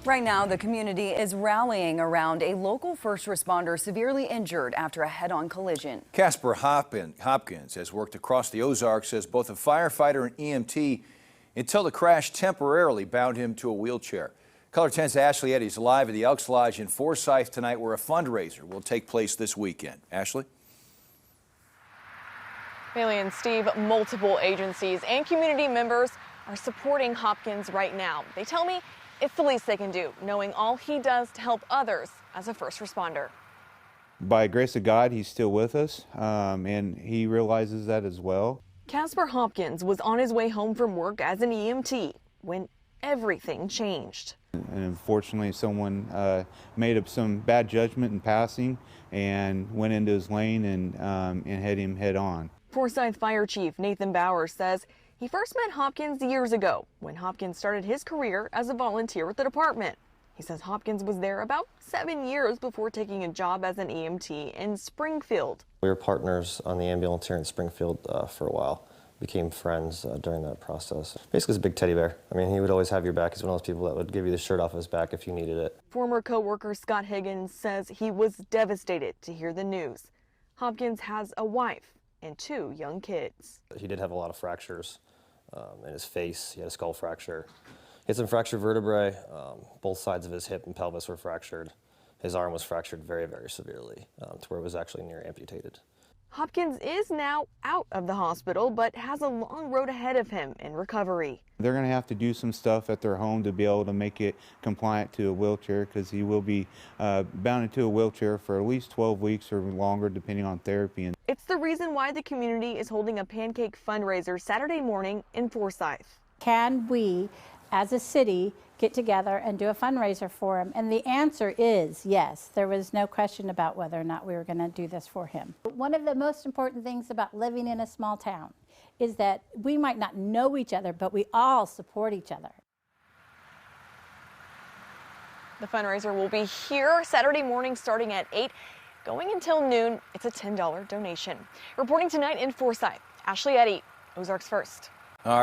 Right now, the community is rallying around a local first responder severely injured after a head-on collision. Casper Hopkins has worked across the Ozarks as both a firefighter and EMT until the crash temporarily bound him to a wheelchair. Color 10's Ashley Eddy's live at the Elks Lodge in Forsyth tonight, where a fundraiser will take place this weekend. Ashley? Bailey and Steve, multiple agencies and community members are supporting Hopkins right now. They tell me it's the least they can do, knowing all he does to help others as a first responder. By grace of God, he's still with us, and he realizes that as well. Casper Hopkins was on his way home from work as an EMT when everything changed. And unfortunately, someone made up some bad judgment in passing and went into his lane and hit him head on. Forsyth Fire Chief Nathan Bowers says he first met Hopkins years ago when Hopkins started his career as a volunteer with the department. He says Hopkins was there about 7 years before taking a job as an EMT in Springfield. We were partners on the ambulance here in Springfield for a while. Became friends during that process. Basically, he's a big teddy bear. I mean, he would always have your back. He's one of those people that would give you the shirt off his back if you needed it. Former co-worker Scott Higgins says he was devastated to hear the news. Hopkins has a wife and 2 young kids. He did have a lot of fractures in his face. He had a skull fracture. He had some fractured vertebrae. Both sides of his hip and pelvis were fractured. His arm was fractured very, very severely to where it was actually near amputated. Hopkins is now out of the hospital, but has a long road ahead of him in recovery. They're going to have to do some stuff at their home to be able to make it compliant to a wheelchair, because he will be bound into a wheelchair for at least 12 weeks or longer, depending on therapy. It's the reason why the community is holding a pancake fundraiser Saturday morning in Forsyth. Can we, as a city, get together and do a fundraiser for him? And the answer is yes. There was no question about whether or not we were going to do this for him. One of the most important things about living in a small town is that we might not know each other, but we all support each other. The fundraiser will be here Saturday morning starting at 8, going until noon. It's a $10 donation. Reporting tonight in Forsyth, Ashley Eddy, Ozarks First. All right.